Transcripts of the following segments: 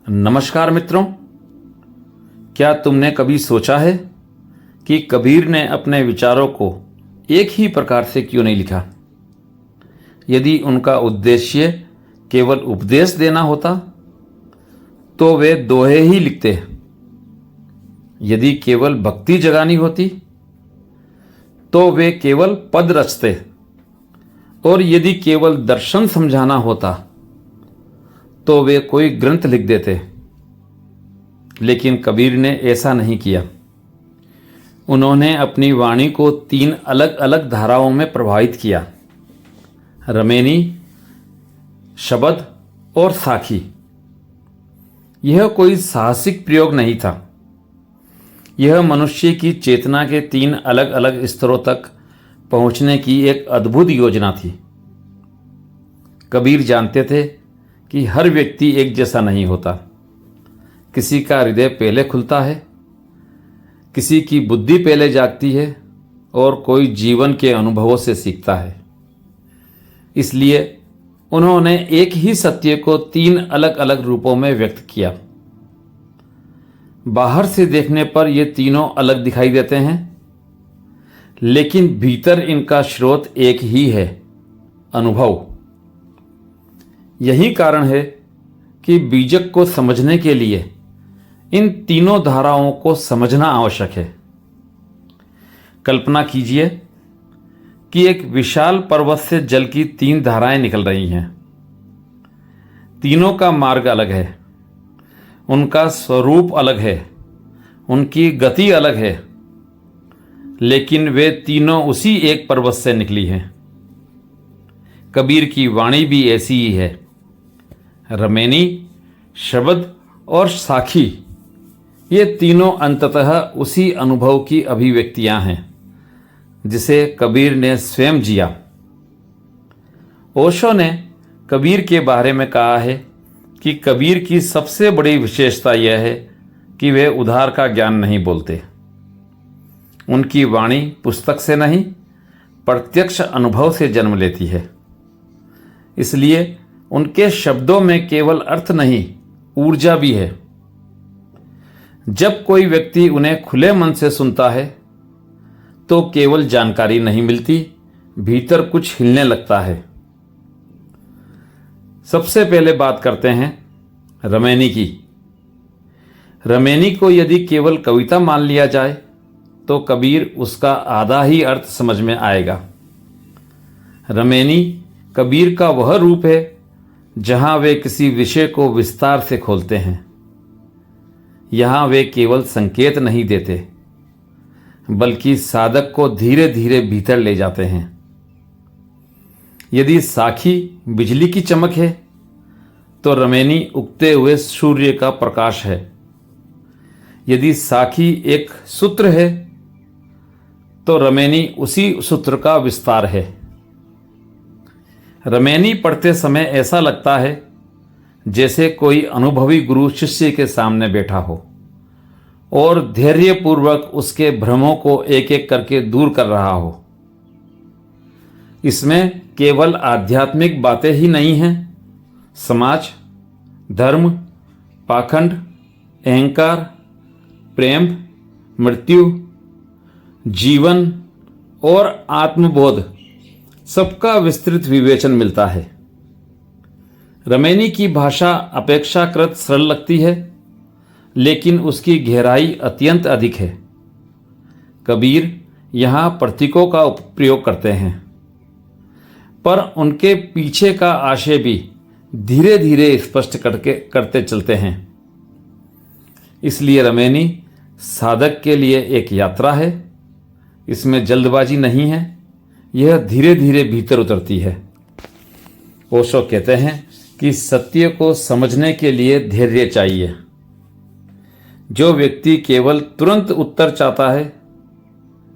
नमस्कार मित्रों, क्या तुमने कभी सोचा है कि कबीर ने अपने विचारों को एक ही प्रकार से क्यों नहीं लिखा? यदि उनका उद्देश्य केवल उपदेश देना होता तो वे दोहे ही लिखते। यदि केवल भक्ति जगानी होती तो वे केवल पद रचते, और यदि केवल दर्शन समझाना होता तो वे कोई ग्रंथ लिख देते। लेकिन कबीर ने ऐसा नहीं किया। उन्होंने अपनी वाणी को 3 अलग अलग धाराओं में प्रभावित किया: रमेनी, शबद और साखी। यह कोई साहसिक प्रयोग नहीं था। यह मनुष्य की चेतना के 3 अलग अलग स्तरों तक पहुंचने की एक अद्भुत योजना थी। कबीर जानते थे कि हर व्यक्ति एक जैसा नहीं होता। किसी का हृदय पहले खुलता है, किसी की बुद्धि पहले जागती है, और कोई जीवन के अनुभवों से सीखता है। इसलिए उन्होंने एक ही सत्य को 3 अलग अलग रूपों में व्यक्त किया। बाहर से देखने पर ये तीनों अलग दिखाई देते हैं, लेकिन भीतर इनका स्रोत एक ही है: अनुभव। यही कारण है कि बीजक को समझने के लिए इन तीनों धाराओं को समझना आवश्यक है। कल्पना कीजिए कि एक विशाल पर्वत से जल की 3 धाराएं निकल रही हैं। तीनों का मार्ग अलग है, उनका स्वरूप अलग है, उनकी गति अलग है, लेकिन वे तीनों उसी एक पर्वत से निकली हैं। कबीर की वाणी भी ऐसी ही है। रमेनी, शबद और साखी, ये तीनों अंततः उसी अनुभव की अभिव्यक्तियां हैं जिसे कबीर ने स्वयं जिया। ओशो ने कबीर के बारे में कहा है कि कबीर की सबसे बड़ी विशेषता यह है कि वे उधार का ज्ञान नहीं बोलते। उनकी वाणी पुस्तक से नहीं, प्रत्यक्ष अनुभव से जन्म लेती है। इसलिए उनके शब्दों में केवल अर्थ नहीं, ऊर्जा भी है। जब कोई व्यक्ति उन्हें खुले मन से सुनता है तो केवल जानकारी नहीं मिलती, भीतर कुछ हिलने लगता है। सबसे पहले बात करते हैं रमेनी की। रमेनी को यदि केवल कविता मान लिया जाए तो कबीर उसका आधा ही अर्थ समझ में आएगा। रमेनी कबीर का वह रूप है जहां वे किसी विषय को विस्तार से खोलते हैं। यहां वे केवल संकेत नहीं देते, बल्कि साधक को धीरे धीरे भीतर ले जाते हैं। यदि साखी बिजली की चमक है तो रमेनी उगते हुए सूर्य का प्रकाश है। यदि साखी एक सूत्र है तो रमेनी उसी सूत्र का विस्तार है। रमेनी पढ़ते समय ऐसा लगता है जैसे कोई अनुभवी गुरु शिष्य के सामने बैठा हो और धैर्यपूर्वक उसके भ्रमों को एक एक करके दूर कर रहा हो। इसमें केवल आध्यात्मिक बातें ही नहीं हैं, समाज, धर्म, पाखंड, अहंकार, प्रेम, मृत्यु, जीवन और आत्मबोध, सबका विस्तृत विवेचन मिलता है। रमेनी की भाषा अपेक्षाकृत सरल लगती है, लेकिन उसकी गहराई अत्यंत अधिक है। कबीर यहाँ प्रतीकों का प्रयोग करते हैं, पर उनके पीछे का आशय भी धीरे धीरे स्पष्ट करते चलते हैं। इसलिए रमेनी साधक के लिए एक यात्रा है। इसमें जल्दबाजी नहीं है, यह धीरे धीरे भीतर उतरती है। ओशो कहते हैं कि सत्य को समझने के लिए धैर्य चाहिए। जो व्यक्ति केवल तुरंत उत्तर चाहता है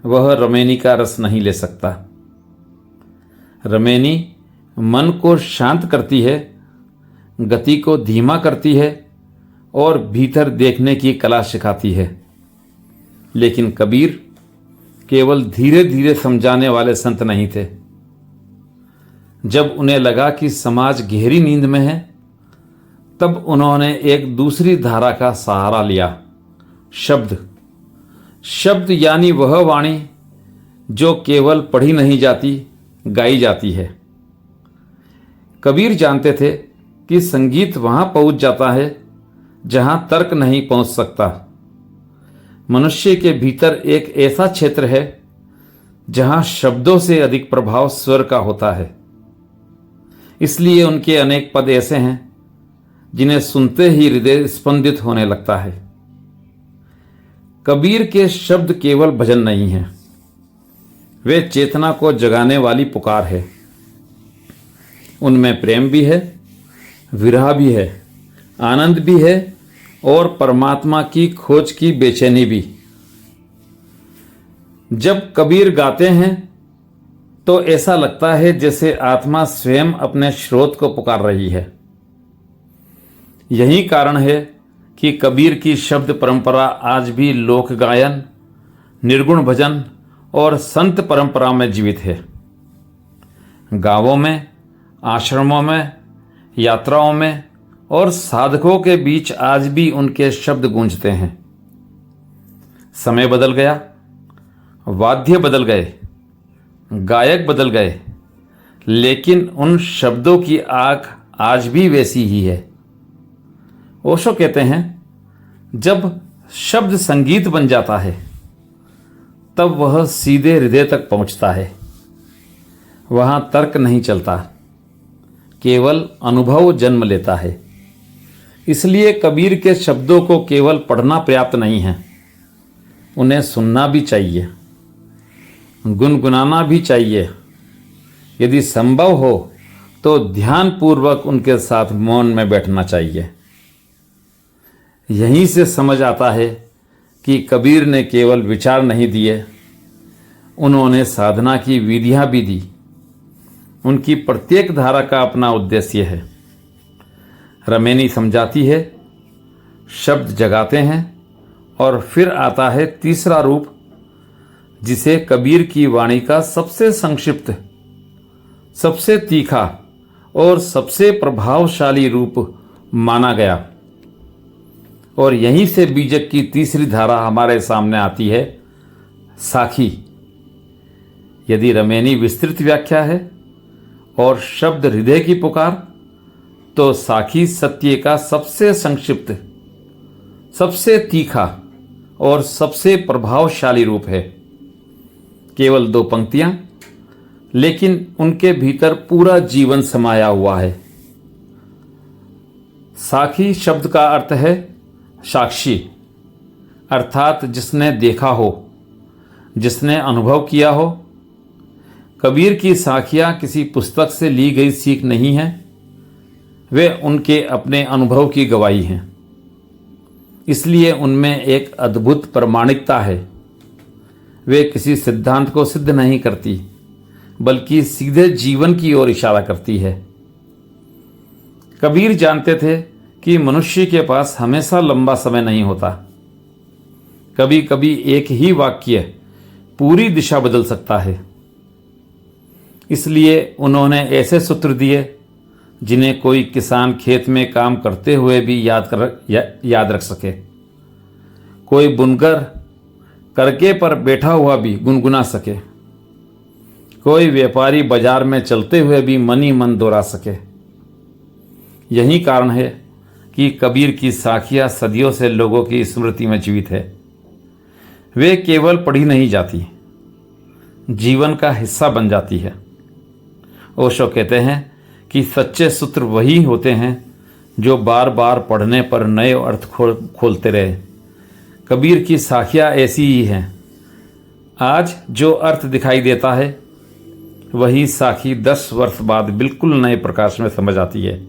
वह रमेनी का रस नहीं ले सकता। रमेनी मन को शांत करती है, गति को धीमा करती है और भीतर देखने की कला सिखाती है। लेकिन कबीर केवल धीरे धीरे समझाने वाले संत नहीं थे। जब उन्हें लगा कि समाज गहरी नींद में है तब उन्होंने एक दूसरी धारा का सहारा लिया, शब्द। शब्द यानी वह वाणी जो केवल पढ़ी नहीं जाती, गाई जाती है। कबीर जानते थे कि संगीत वहां पहुंच जाता है जहां तर्क नहीं पहुंच सकता। मनुष्य के भीतर एक ऐसा क्षेत्र है जहां शब्दों से अधिक प्रभाव स्वर का होता है। इसलिए उनके अनेक पद ऐसे हैं जिन्हें सुनते ही हृदय स्पंदित होने लगता है। कबीर के शब्द केवल भजन नहीं है, वे चेतना को जगाने वाली पुकार है। उनमें प्रेम भी है, विरह भी है, आनंद भी है और परमात्मा की खोज की बेचैनी भी। जब कबीर गाते हैं तो ऐसा लगता है जैसे आत्मा स्वयं अपने स्रोत को पुकार रही है। यही कारण है कि कबीर की शब्द परंपरा आज भी लोक गायन, निर्गुण भजन और संत परंपरा में जीवित है। गांवों में, आश्रमों में, यात्राओं में और साधकों के बीच आज भी उनके शब्द गूंजते हैं। समय बदल गया, वाद्य बदल गए, गायक बदल गए, लेकिन उन शब्दों की आग आज भी वैसी ही है। ओशो कहते हैं, जब शब्द संगीत बन जाता है तब वह सीधे हृदय तक पहुंचता है। वहां तर्क नहीं चलता, केवल अनुभव जन्म लेता है। इसलिए कबीर के शब्दों को केवल पढ़ना पर्याप्त नहीं है, उन्हें सुनना भी चाहिए, गुनगुनाना भी चाहिए। यदि संभव हो तो ध्यानपूर्वक उनके साथ मौन में बैठना चाहिए। यहीं से समझ आता है कि कबीर ने केवल विचार नहीं दिए, उन्होंने साधना की विधियां भी दी। उनकी प्रत्येक धारा का अपना उद्देश्य है। रमेनी समझाती है, शब्द जगाते हैं और फिर आता है तीसरा रूप, जिसे कबीर की वाणी का सबसे संक्षिप्त, सबसे तीखा और सबसे प्रभावशाली रूप माना गया। और यहीं से बीजक की तीसरी धारा हमारे सामने आती है, साखी। यदि रमेनी विस्तृत व्याख्या है और शब्द हृदय की पुकार, तो साखी सत्य का सबसे संक्षिप्त, सबसे तीखा और सबसे प्रभावशाली रूप है। केवल 2 पंक्तियां, लेकिन उनके भीतर पूरा जीवन समाया हुआ है। साखी शब्द का अर्थ है साक्षी, अर्थात जिसने देखा हो, जिसने अनुभव किया हो। कबीर की साखियां किसी पुस्तक से ली गई सीख नहीं है, वे उनके अपने अनुभव की गवाही हैं। इसलिए उनमें एक अद्भुत प्रामाणिकता है। वे किसी सिद्धांत को सिद्ध नहीं करती, बल्कि सीधे जीवन की ओर इशारा करती है। कबीर जानते थे कि मनुष्य के पास हमेशा लंबा समय नहीं होता। कभी कभी एक ही वाक्य पूरी दिशा बदल सकता है। इसलिए उन्होंने ऐसे सूत्र दिए जिन्हें कोई किसान खेत में काम करते हुए भी याद रख सके, कोई बुनकर करके पर बैठा हुआ भी गुनगुना सके, कोई व्यापारी बाजार में चलते हुए भी मन ही मन दोहरा सके। यही कारण है कि कबीर की साखियां सदियों से लोगों की स्मृति में जीवित है। वे केवल पढ़ी नहीं जाती, जीवन का हिस्सा बन जाती है। ओशो कहते हैं कि सच्चे सूत्र वही होते हैं जो बार बार पढ़ने पर नए अर्थ खोलते रहे। कबीर की साखियां ऐसी ही हैं। आज जो अर्थ दिखाई देता है, वही साखी 10 वर्ष बाद बिल्कुल नए प्रकाश में समझ आती है।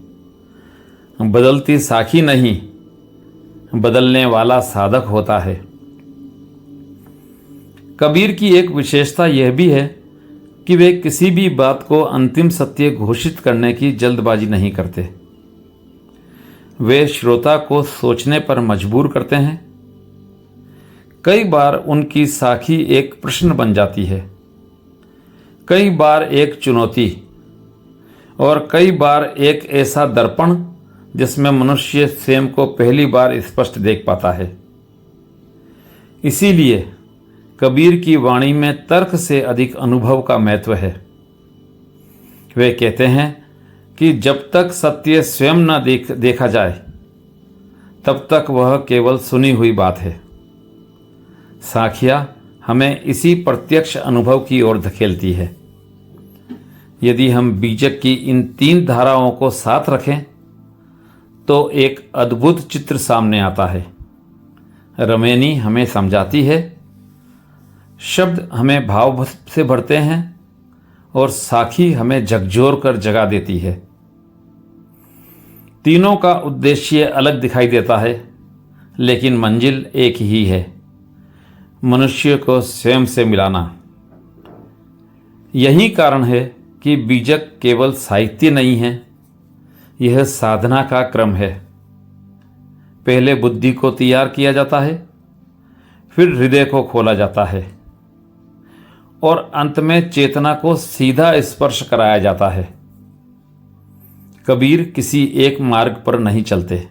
बदलती साखी नहीं, बदलने वाला साधक होता है। कबीर की एक विशेषता यह भी है कि वे किसी भी बात को अंतिम सत्य घोषित करने की जल्दबाजी नहीं करते। वे श्रोता को सोचने पर मजबूर करते हैं। कई बार उनकी साखी एक प्रश्न बन जाती है, कई बार एक चुनौती, और कई बार एक ऐसा दर्पण जिसमें मनुष्य स्वयं को पहली बार स्पष्ट देख पाता है। इसीलिए कबीर की वाणी में तर्क से अधिक अनुभव का महत्व है। वे कहते हैं कि जब तक सत्य स्वयं न देखा जाए तब तक वह केवल सुनी हुई बात है। साखिया हमें इसी प्रत्यक्ष अनुभव की ओर धकेलती है। यदि हम बीजक की इन 3 धाराओं को साथ रखें तो एक अद्भुत चित्र सामने आता है। रमेनी हमें समझाती है, शब्द हमें भाव से भरते हैं और साखी हमें झकझोर कर जगा देती है। तीनों का उद्देश्य अलग दिखाई देता है, लेकिन मंजिल एक ही है, मनुष्य को स्वयं से मिलाना। यही कारण है कि बीजक केवल साहित्य नहीं है, यह साधना का क्रम है। पहले बुद्धि को तैयार किया जाता है, फिर हृदय को खोला जाता है और अंत में चेतना को सीधा स्पर्श कराया जाता है। कबीर किसी एक मार्ग पर नहीं चलते,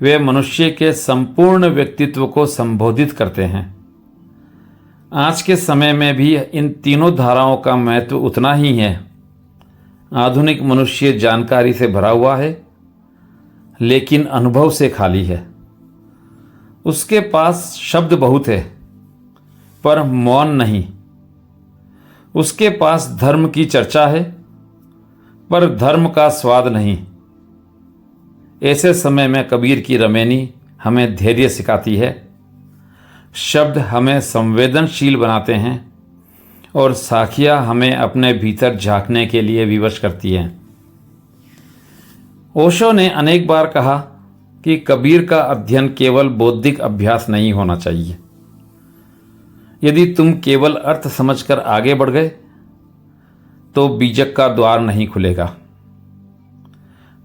वे मनुष्य के संपूर्ण व्यक्तित्व को संबोधित करते हैं। आज के समय में भी इन तीनों धाराओं का महत्व उतना ही है। आधुनिक मनुष्य जानकारी से भरा हुआ है, लेकिन अनुभव से खाली है। उसके पास शब्द बहुत है, पर मौन नहीं। उसके पास धर्म की चर्चा है, पर धर्म का स्वाद नहीं। ऐसे समय में कबीर की रमेनी हमें धैर्य सिखाती है, शब्द हमें संवेदनशील बनाते हैं और साखियाँ हमें अपने भीतर झांकने के लिए विवश करती हैं। ओशो ने अनेक बार कहा कि कबीर का अध्ययन केवल बौद्धिक अभ्यास नहीं होना चाहिए। यदि तुम केवल अर्थ समझकर आगे बढ़ गए तो बीजक का द्वार नहीं खुलेगा।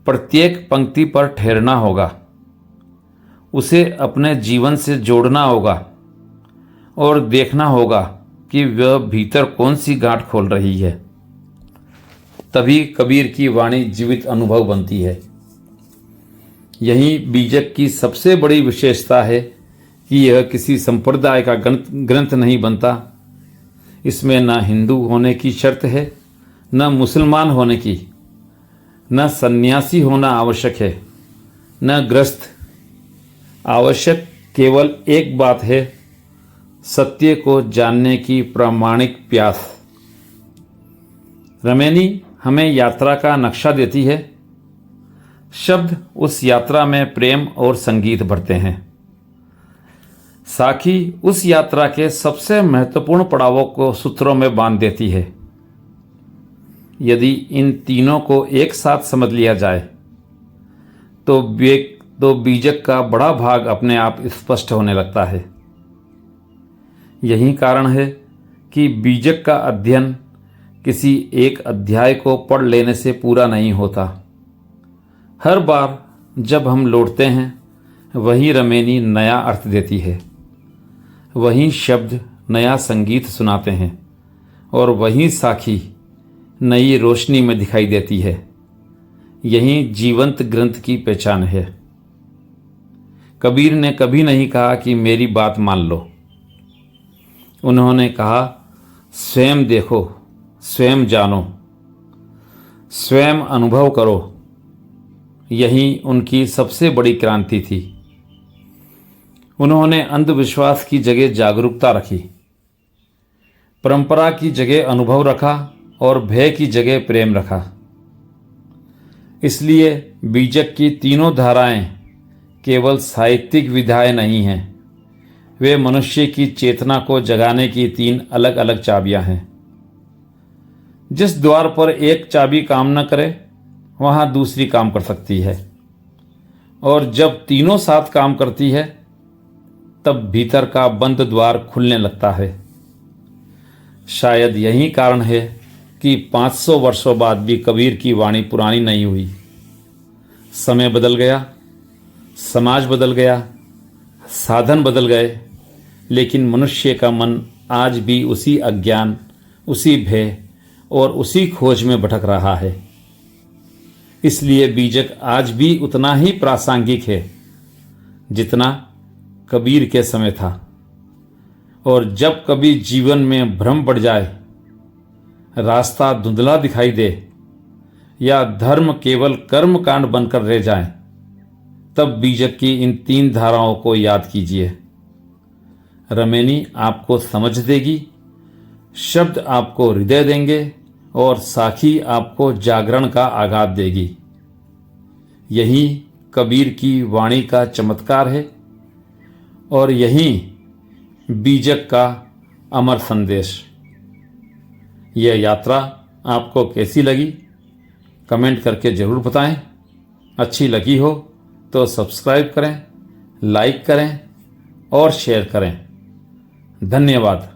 प्रत्येक पंक्ति पर ठहरना होगा, उसे अपने जीवन से जोड़ना होगा और देखना होगा कि वह भीतर कौन सी गांठ खोल रही है। तभी कबीर की वाणी जीवित अनुभव बनती है। यही बीजक की सबसे बड़ी विशेषता है कि यह किसी संप्रदाय का ग्रंथ नहीं बनता। इसमें न हिंदू होने की शर्त है, न मुसलमान होने की, न सन्यासी होना आवश्यक है, न गृहस्थ। आवश्यक केवल एक बात है, सत्य को जानने की प्रामाणिक प्यास। रमेनी हमें यात्रा का नक्शा देती है, शब्द उस यात्रा में प्रेम और संगीत भरते हैं। साखी उस यात्रा के सबसे महत्वपूर्ण पड़ावों को सूत्रों में बांध देती है। यदि इन तीनों को एक साथ समझ लिया जाए तो बीजक का बड़ा भाग अपने आप स्पष्ट होने लगता है। यही कारण है कि बीजक का अध्ययन किसी एक अध्याय को पढ़ लेने से पूरा नहीं होता। हर बार जब हम लौटते हैं, वही रमेनी नया अर्थ देती है, वही शब्द नया संगीत सुनाते हैं और वही साखी नई रोशनी में दिखाई देती है। यही जीवंत ग्रंथ की पहचान है। कबीर ने कभी नहीं कहा कि मेरी बात मान लो। उन्होंने कहा, स्वयं देखो, स्वयं जानो, स्वयं अनुभव करो। यही उनकी सबसे बड़ी क्रांति थी। उन्होंने अंधविश्वास की जगह जागरूकता रखी, परंपरा की जगह अनुभव रखा और भय की जगह प्रेम रखा। इसलिए बीजक की तीनों धाराएं केवल साहित्यिक विधाएं नहीं हैं, वे मनुष्य की चेतना को जगाने की 3 अलग अलग चाबियां हैं। जिस द्वार पर एक चाबी काम न करे, वहां दूसरी काम कर सकती है, और जब तीनों साथ काम करती है तब भीतर का बंद द्वार खुलने लगता है। शायद यही कारण है कि 500 वर्षों बाद भी कबीर की वाणी पुरानी नहीं हुई। समय बदल गया, समाज बदल गया, साधन बदल गए, लेकिन मनुष्य का मन आज भी उसी अज्ञान, उसी भय और उसी खोज में भटक रहा है। इसलिए बीजक आज भी उतना ही प्रासंगिक है जितना कबीर के समय था। और जब कभी जीवन में भ्रम बढ़ जाए, रास्ता धुंधला दिखाई दे या धर्म केवल कर्म कांड बनकर रह जाए, तब बीजक की इन 3 धाराओं को याद कीजिए। रमेनी आपको समझ देगी, शब्द आपको हृदय देंगे और साखी आपको जागरण का आगाज देगी। यही कबीर की वाणी का चमत्कार है और यही बीजक का अमर संदेश। यह यात्रा आपको कैसी लगी कमेंट करके ज़रूर बताएं। अच्छी लगी हो तो सब्सक्राइब करें, लाइक करें और शेयर करें। धन्यवाद।